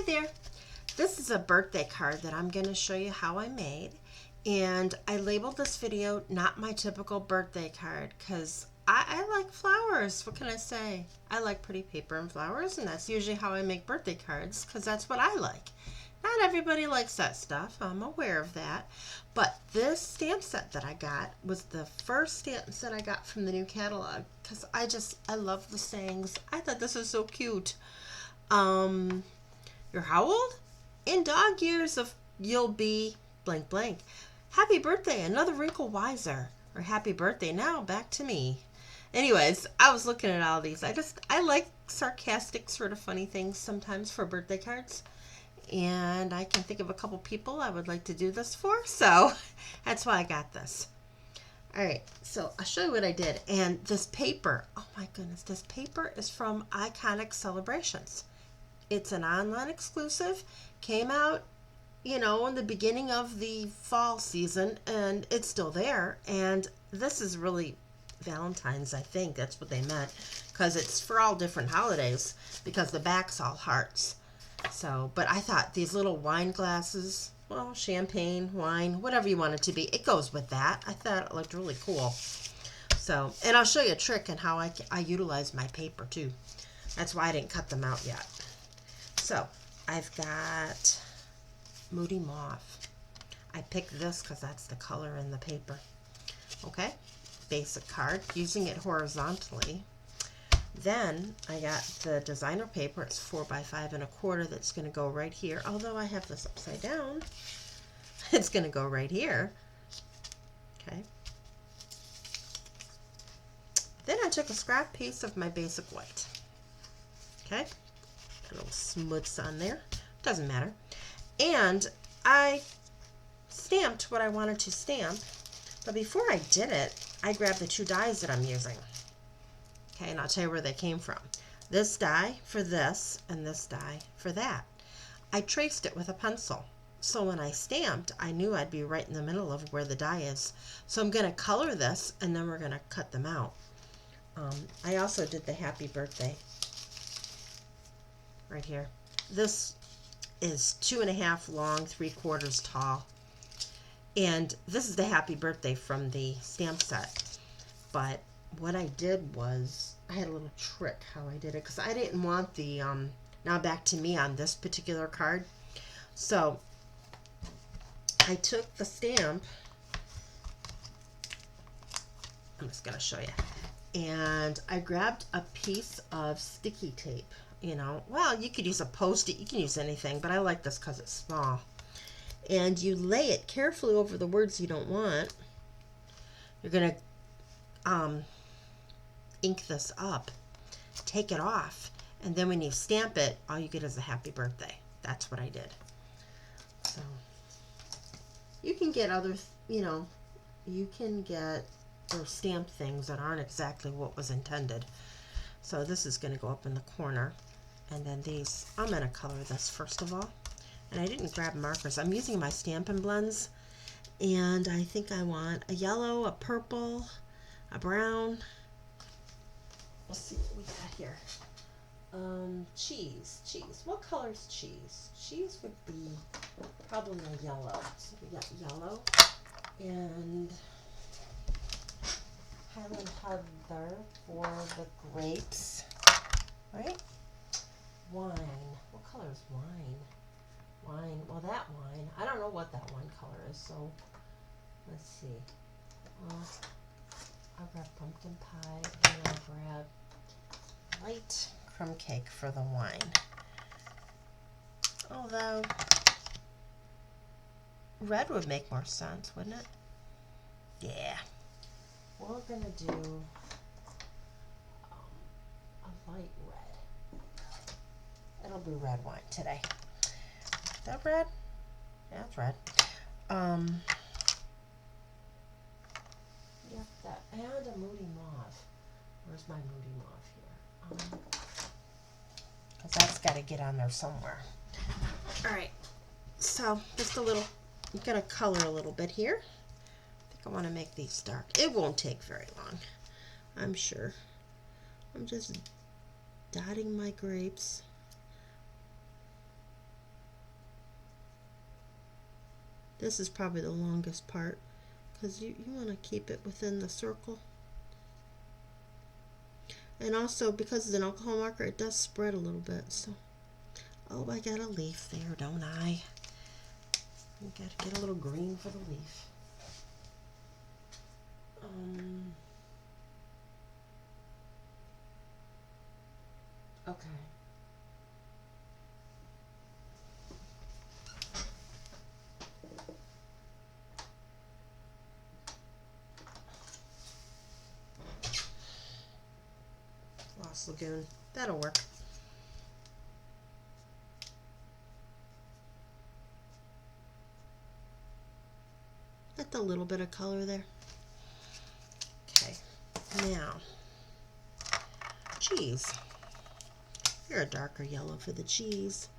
there. This is a birthday card that I'm going to show you how I made. And I labeled this video not my typical birthday card because I like flowers. What can I say? I like pretty paper and flowers, and that's usually how I make birthday cards because that's what I like. Not everybody likes that stuff. I'm aware of that. But this stamp set that I got was the first stamp set I got from the new catalog because I love the sayings. I thought this was so cute. You're how old? In dog years of you'll be blank blank. Happy birthday, another wrinkle wiser. Or happy birthday now, back to me. Anyways, I was looking at all these. I like sarcastic sort of funny things sometimes for birthday cards. And I can think of a couple people I would like to do this for. So that's why I got this. All right, so I'll show you what I did. And this paper, oh my goodness, this paper is from Iconic Celebrations. It's an online exclusive, came out, in the beginning of the fall season, and it's still there. And this is really Valentine's, I think that's what they meant, because it's for all different holidays, because the back's all hearts. So, but I thought these little wine glasses, well, champagne, wine, whatever you want it to be, it goes with that. I thought it looked really cool. So, and I'll show you a trick on how I utilize my paper too. That's why I didn't cut them out yet. So, I've got Moody Mauve. I picked this because that's the color in the paper. Okay, basic card, using it horizontally. Then I got the designer paper. It's 4x5 1/4. That's going to go right here. Although I have this upside down, it's going to go right here. Okay. Then I took a scrap piece of my basic white. Okay. A little smuts on there. Doesn't matter. And I stamped what I wanted to stamp. But before I did it, I grabbed the two dies that I'm using. Okay, and I'll tell you where they came from. This die for this, and this die for that. I traced it with a pencil. So when I stamped, I knew I'd be right in the middle of where the die is. So I'm going to color this, and then we're going to cut them out. I also did the happy birthday right here. This is 2.5 long, 3/4 tall. And this is the happy birthday from the stamp set. But what I did was, I had a little trick how I did it, because I didn't want the now back to me on this particular card. So I took the stamp, I'm just going to show you, and I grabbed a piece of sticky tape. Well, you could use a Post-it, you can use anything, but I like this because it's small. And you lay it carefully over the words you don't want. You're going to ink this up, take it off, and then when you stamp it, all you get is a happy birthday. That's what I did. So you can get other, you can get or stamp things that aren't exactly what was intended. So this is going to go up in the corner, and then these, I'm going to color this first of all. And I didn't grab markers. I'm using my Stampin' Blends, and I think I want a yellow, a purple, a brown. Let's see what we got here. Cheese. What color is cheese? Cheese would be probably a yellow. So we got yellow and Highland Heather for the grapes. Right? Wine. What color is wine? Wine. Well, that wine. I don't know what that wine color is. So let's see. I'll grab pumpkin pie, and I'll grab light crumb cake for the wine. Although red would make more sense, wouldn't it? Yeah. We're going to do a light red. It'll be red wine today. Is that red? Yeah, it's red. Yep, that, and a Moody Mauve. Where's my Moody Mauve here? Because that's got to get on there somewhere. Alright, so just a little, I'm going to color a little bit here. I think I want to make these dark. It won't take very long, I'm sure. I'm just dotting my grapes. This is probably the longest part because you want to keep it within the circle. And also, because it's an alcohol marker, it does spread a little bit. So, oh, I got a leaf there, don't I? You got to get a little green for the leaf. Okay. Lost Lagoon. That'll work. That's a little bit of color there. Okay. Now, cheese. You're a darker yellow for the cheese.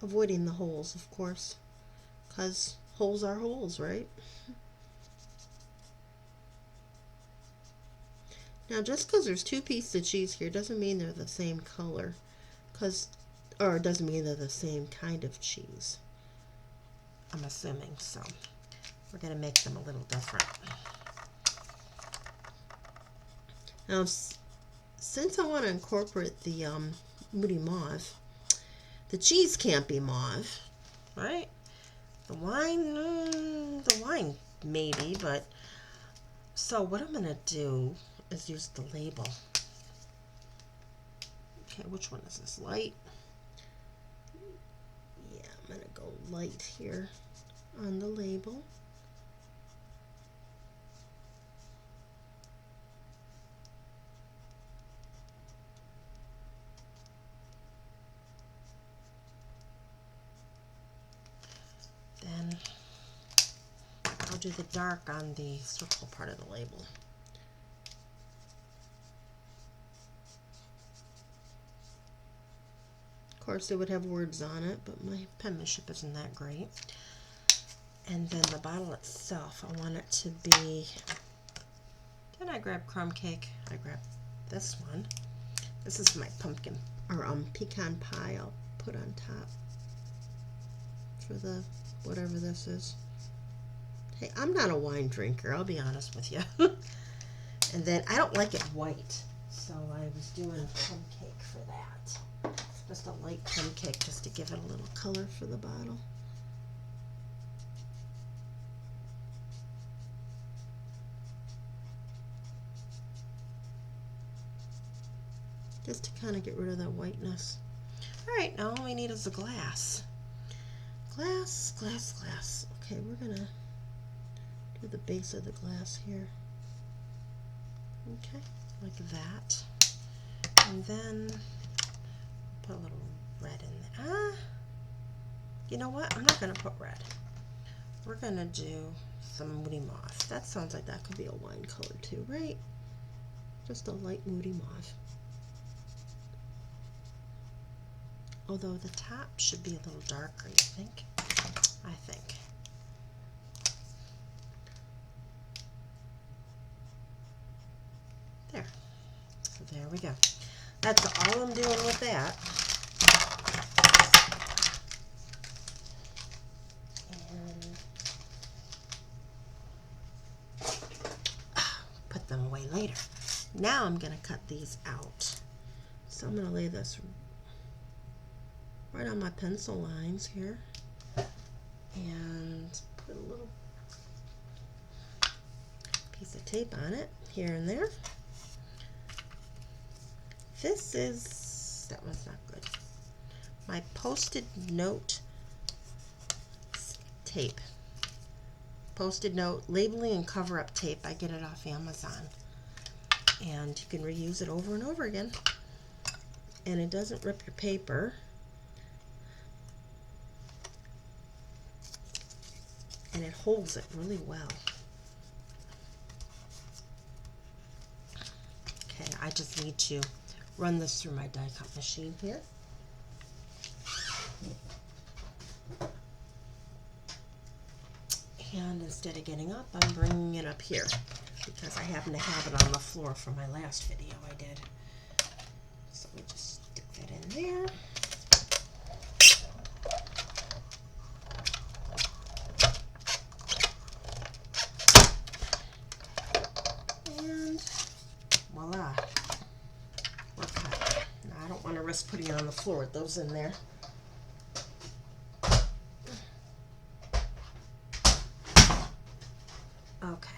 Avoiding the holes, of course, because holes are holes, right? Now, just because there's two pieces of cheese here doesn't mean they're the same color, or it doesn't mean they're the same kind of cheese. I'm assuming, so we're going to make them a little different. Now, since I want to incorporate the Moody Mauve, the cheese can't be mauve, right? The wine maybe, but so what I'm going to do is use the label. Okay, which one is this? Light? Yeah, I'm going to go light here on the label. Then I'll do the dark on the circle part of the label. Of course, it would have words on it, but my penmanship isn't that great. And then the bottle itself, I want it to be, did I grab crumb cake? I grabbed this one. This is my pumpkin, or pecan pie I'll put on top for the, whatever this is. Hey, I'm not a wine drinker, I'll be honest with you. And then I don't like it white, so I was doing plum cake for that. Just a light plum cake just to give it a little color for the bottle. Just to kind of get rid of that whiteness. Alright, now all we need is the glass. Glass, glass, glass. Okay, we're gonna do the base of the glass here. Okay, like that. And then put a little red in there. You know what? I'm not gonna put red. We're gonna do some Moody Mauve. That sounds like that could be a wine color too, right? Just a light Moody Mauve. Although the top should be a little darker, you think? I think. There. So there we go. That's all I'm doing with that. And put them away later. Now I'm going to cut these out. So I'm going to lay this right on my pencil lines here and put a little piece of tape on it here and there. This is, that one's not good, my Post-it note tape. Post-it note labeling and cover-up tape. I get it off Amazon. And you can reuse it over and over again. And it doesn't rip your paper. And it holds it really well. Okay, I just need to run this through my die cut machine here. And instead of getting up, I'm bringing it up here because I happen to have it on the floor from my last video I did. So we just stick that in there. putting it on the floor with those in there. Okay.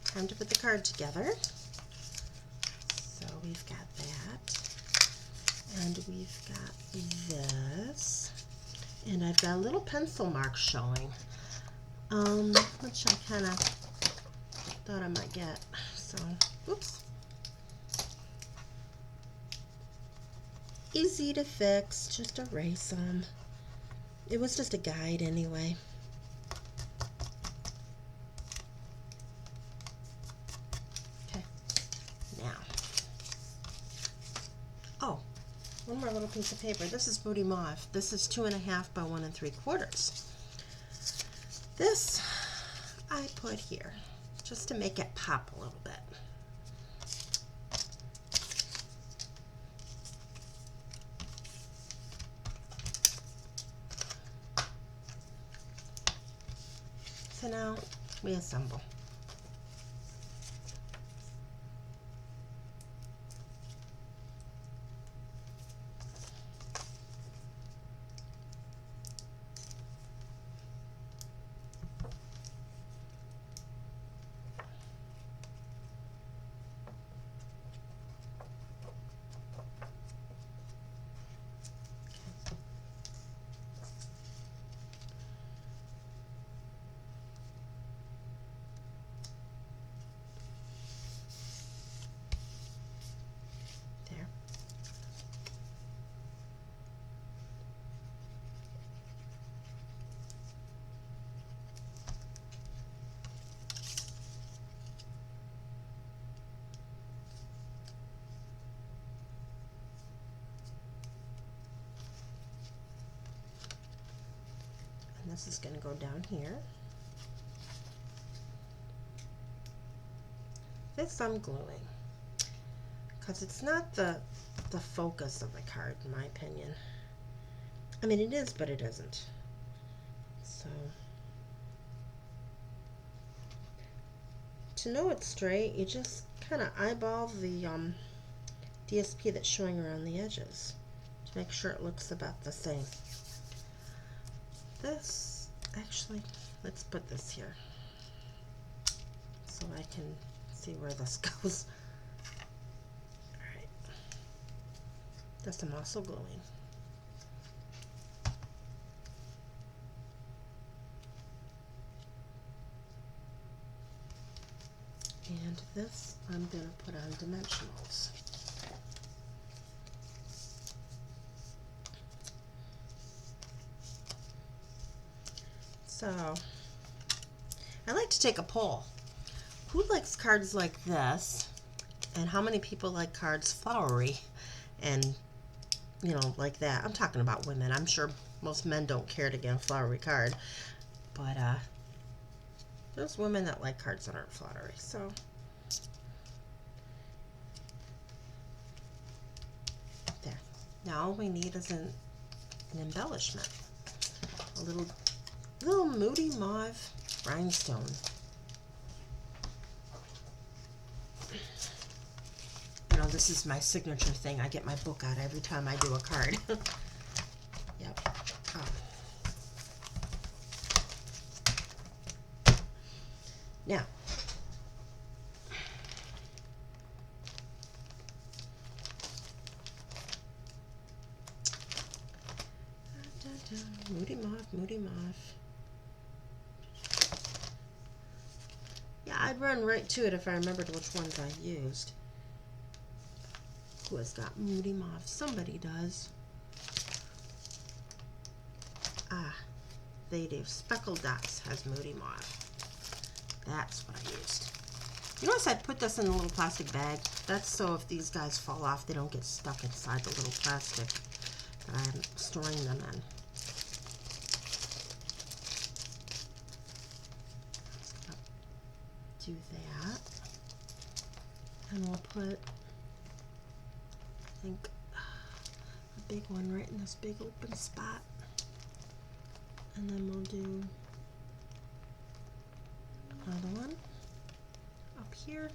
Time to put the card together. So we've got that. And we've got this. And I've got a little pencil mark showing. Which I kind of thought I might get. So, oops. Easy to fix, just erase them. It was just a guide anyway. Okay, now. Oh, one more little piece of paper. This is Moody Mauve. This is 2.5 by 1 3/4. This I put here just to make it pop a little bit. So now we assemble. This is going to go down here. This I'm gluing because it's not the focus of the card, in my opinion. I mean, it is, but it isn't. So to know it's straight, you just kind of eyeball the DSP that's showing around the edges to make sure it looks about the same. This, actually, let's put this here so I can see where this goes. Alright. This I'm also gluing. And this I'm going to put on dimensionals. So, I like to take a poll. Who likes cards like this? And how many people like cards flowery and, you know, like that? I'm talking about women. I'm sure most men don't care to get a flowery card. But, there's women that like cards that aren't flowery. So, there. Now all we need is an embellishment. A little Moody Mauve rhinestone. You know, this is my signature thing. I get my book out every time I do a card. Yep. Oh. Now, Moody Mauve, Moody Mauve. Yeah, I'd run right to it if I remembered which ones I used. Who has got Moody Mauve? Somebody does. Ah, they do. Speckled Dots has Moody Mauve. That's what I used. You notice I put this in a little plastic bag. That's so if these guys fall off, they don't get stuck inside the little plastic that I'm storing them in. Do that, and we'll put, I think, a big one right in this big open spot, and then we'll do another one up here,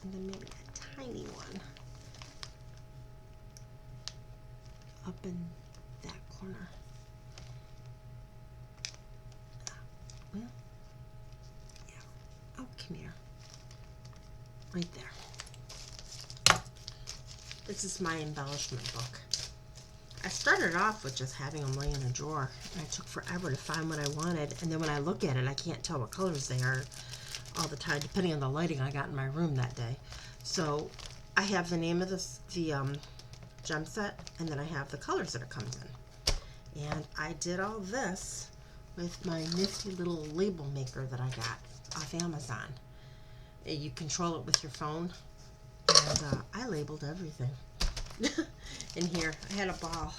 and then maybe a tiny one up in that corner. Well, yeah. Oh, come here. Right there. This is my embellishment book. I started off with just having them lay in a drawer, and it took forever to find what I wanted, and then when I look at it, I can't tell what colors they are all the time, depending on the lighting I got in my room that day. So I have the name of the gem set, and then I have the colors that it comes in. And I did all this with my nifty little label maker that I got off Amazon. You control it with your phone, and I labeled everything. In here, I had a ball.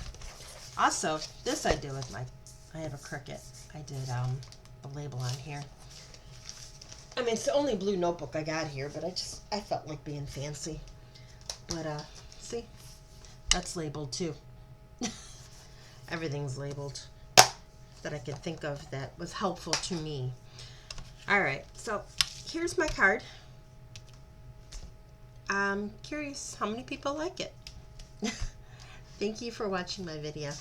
Also, this I do with I have a Cricut. I did the label on here. I mean, it's the only blue notebook I got here, but I felt like being fancy. But see, that's labeled too. Everything's labeled that I could think of that was helpful to me. All right, so here's my card. I'm curious how many people like it. Thank you for watching my video.